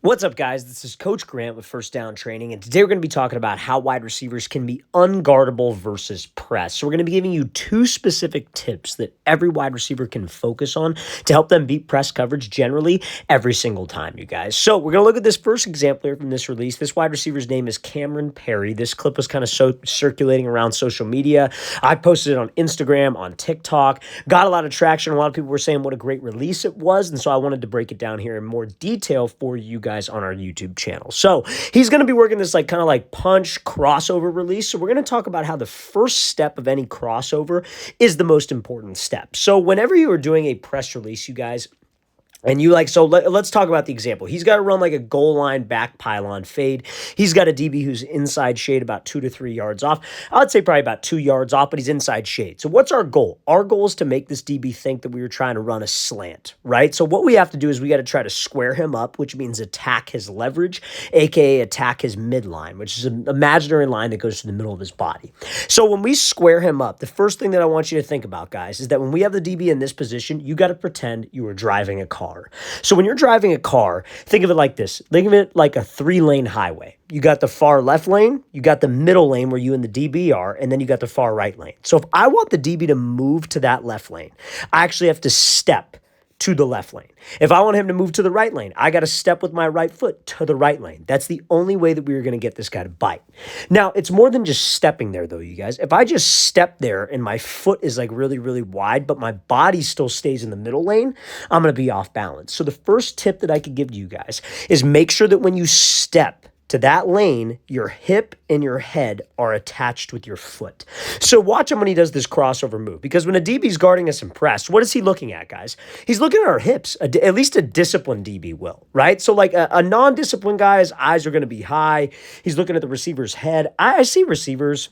What's up, guys? This is Coach Grant with First Down Training, and today we're going to be talking about how wide receivers can be unguardable versus press. So we're going to be giving you two specific tips that every wide receiver can focus on to help them beat press coverage generally every single time, you guys. So we're going to look at this first example here from this release. This wide receiver's name is Cameron Perry. This clip was kind of circulating around social media. I posted it on Instagram, on TikTok, got a lot of traction. A lot of people were saying what a great release it was, and so I wanted to break it down here in more detail for you guys on our YouTube channel. So he's going to be working this kind of punch crossover release. So we're going to talk about how the first step of any crossover is the most important step. So whenever you are doing a press release, you guys, and let's talk about the example. He's got to run like a goal line back pylon fade. He's got a DB who's inside shade about 2 to 3 yards off. I'd say probably about 2 yards off, but he's inside shade. So what's our goal? Our goal is to make this DB think that we were trying to run a slant, right? So what we have to do is we got to try to square him up, which means attack his leverage, aka attack his midline, which is an imaginary line that goes to the middle of his body. So when we square him up, the first thing that I want you to think about, guys, is that when we have the DB in this position, you got to pretend you were driving a car. So when you're driving a car, think of it like this. Think of it like a 3-lane highway. You got the far left lane, you got the middle lane where you and the DB are, and then you got the far right lane. So if I want the DB to move to that left lane, I actually have to step to the left lane. If I want him to move to the right lane, I got to step with my right foot to the right lane. That's the only way that we are going to get this guy to bite. Now, it's more than just stepping there, though, you guys. If I just step there and my foot is really, really wide, but my body still stays in the middle lane, I'm going to be off balance. So the first tip that I could give to you guys is make sure that when you step to that lane, your hip and your head are attached with your foot. So watch him when he does this crossover move, because when a DB's guarding us in press, what is he looking at, guys? He's looking at our hips. At least a disciplined DB will, right? So like a non-disciplined guy, his eyes are going to be high. He's looking at the receiver's head. I see receivers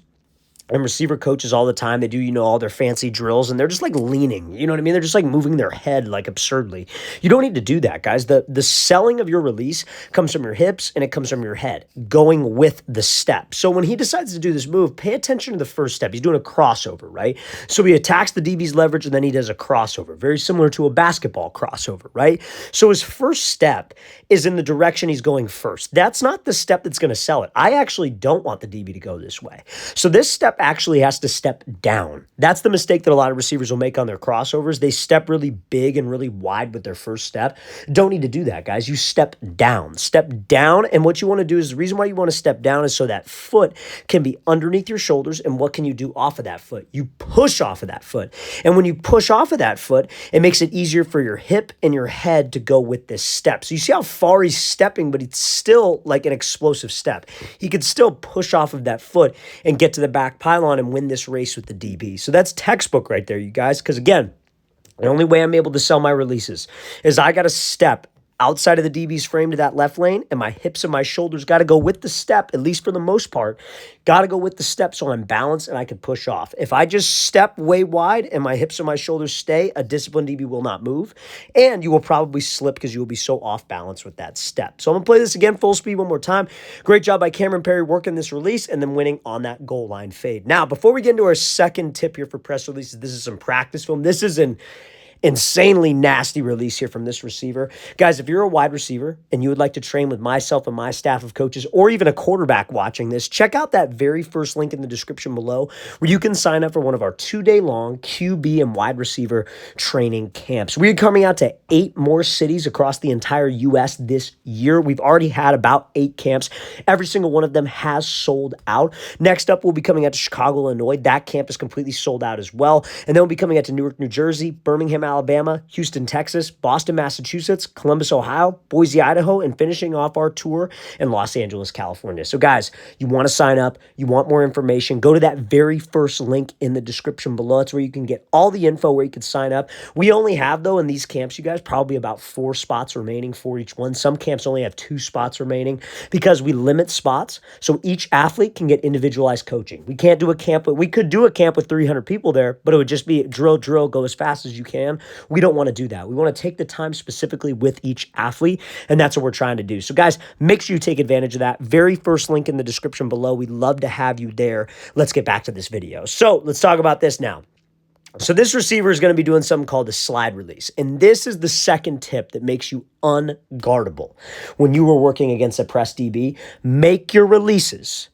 and receiver coaches all the time. They do, all their fancy drills, and they're just leaning, you know what I mean? They're just moving their head absurdly. You don't need to do that, guys. The selling of your release comes from your hips and it comes from your head going with the step. So when he decides to do this move, pay attention to the first step. He's doing a crossover, right? So he attacks the DB's leverage and then he does a crossover, very similar to a basketball crossover, right? So his first step is in the direction he's going first. That's not the step that's going to sell it. I actually don't want the DB to go this way. So this step actually has to step down. That's the mistake that a lot of receivers will make on their crossovers. They step really big and really wide with their first step. Don't need to do that, guys. You step down. Step down, and what you want to do is, the reason why you want to step down is so that foot can be underneath your shoulders, and what can you do off of that foot? You push off of that foot. And when you push off of that foot, it makes it easier for your hip and your head to go with this step. So you see how far he's stepping, but it's still like an explosive step. He could still push off of that foot and get to the back pylon and win this race with the DB. So that's textbook right there, you guys, because again, the only way I'm able to sell my releases is I got to step outside of the DB's frame to that left lane, and my hips and my shoulders got to go with the step, at least for the most part, got to go with the step so I'm balanced and I can push off. If I just step way wide and my hips and my shoulders stay, a disciplined DB will not move, and you will probably slip because you will be so off balance with that step. So I'm going to play this again full speed one more time. Great job by Cameron Perry working this release and then winning on that goal line fade. Now, before we get into our second tip here for press releases, this is some practice film. This is an insanely nasty release here from this receiver. Guys, if you're a wide receiver and you would like to train with myself and my staff of coaches, or even a quarterback watching this, check out that very first link in the description below where you can sign up for one of our 2-day-long QB and wide receiver training camps. We're coming out to 8 more cities across the entire U.S. this year. We've already had about 8 camps. Every single one of them has sold out. Next up, we'll be coming out to Chicago, Illinois. That camp is completely sold out as well. And then we'll be coming out to Newark, New Jersey, Birmingham, Alabama, Houston, Texas, Boston, Massachusetts, Columbus, Ohio, Boise, Idaho, and finishing off our tour in Los Angeles, California. So guys, you want to sign up, you want more information, go to that very first link in the description below. That's where you can get all the info where you can sign up. We only have, though, in these camps, you guys, probably about 4 spots remaining for each one. Some camps only have 2 spots remaining because we limit spots so each athlete can get individualized coaching. We can't do a camp, we could do a camp with 300 people there, but it would just be drill, go as fast as you can. We don't want to do that. We want to take the time specifically with each athlete, and that's what we're trying to do. So guys, make sure you take advantage of that. Very first link in the description below. We'd love to have you there. Let's get back to this video. So let's talk about this now. So this receiver is going to be doing something called a slide release. And this is the second tip that makes you unguardable. When you were working against a press DB, make your releases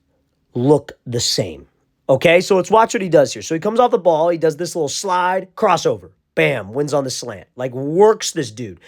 look the same. Okay, so let's watch what he does here. So he comes off the ball, he does this little slide, crossover. Bam, wins on the slant. Like, works this dude.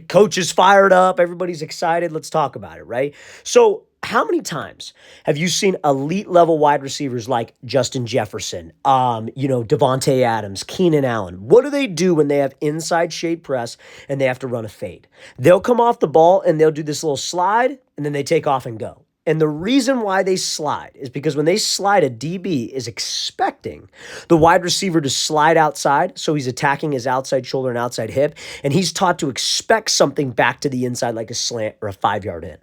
Coach is fired up. Everybody's excited. Let's talk about it, right? So how many times have you seen elite level wide receivers like Justin Jefferson, Devontae Adams, Keenan Allen? What do they do when they have inside shade press and they have to run a fade? They'll come off the ball and they'll do this little slide and then they take off and go. And the reason why they slide is because when they slide, a DB is expecting the wide receiver to slide outside. So he's attacking his outside shoulder and outside hip. And he's taught to expect something back to the inside like a slant or a 5-yard in.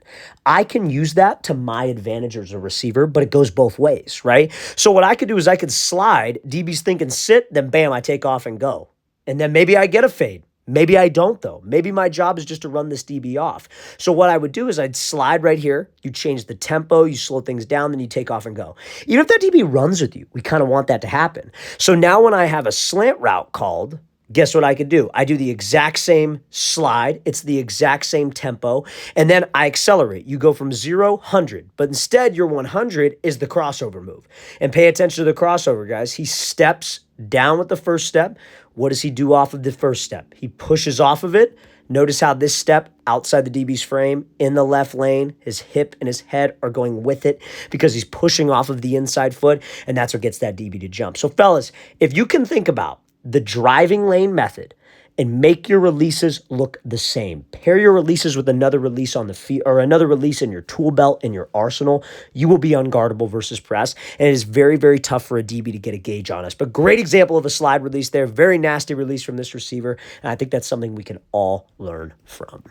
I can use that to my advantage as a receiver, but it goes both ways, right? So what I could do is I could slide, DB's thinking sit, then bam, I take off and go. And then maybe I get a fade. Maybe I don't, though. Maybe my job is just to run this DB off. So what I would do is I'd slide right here. You change the tempo, you slow things down, then you take off and go. Even if that DB runs with you, we kind of want that to happen. So now when I have a slant route called, guess what I could do? I do the exact same slide. It's the exact same tempo. And then I accelerate. You go from 0, 100. But instead, your 100 is the crossover move. And pay attention to the crossover, guys. He steps down with the first step. What does he do off of the first step? He pushes off of it. Notice how this step outside the DB's frame in the left lane, his hip and his head are going with it because he's pushing off of the inside foot, and that's what gets that DB to jump. So fellas, if you can think about the driving lane method and make your releases look the same. Pair your releases with another release on the field or another release in your tool belt in your arsenal. You will be unguardable versus press. And it is very, very tough for a DB to get a gauge on us. But great example of a slide release there. Very nasty release from this receiver. And I think that's something we can all learn from.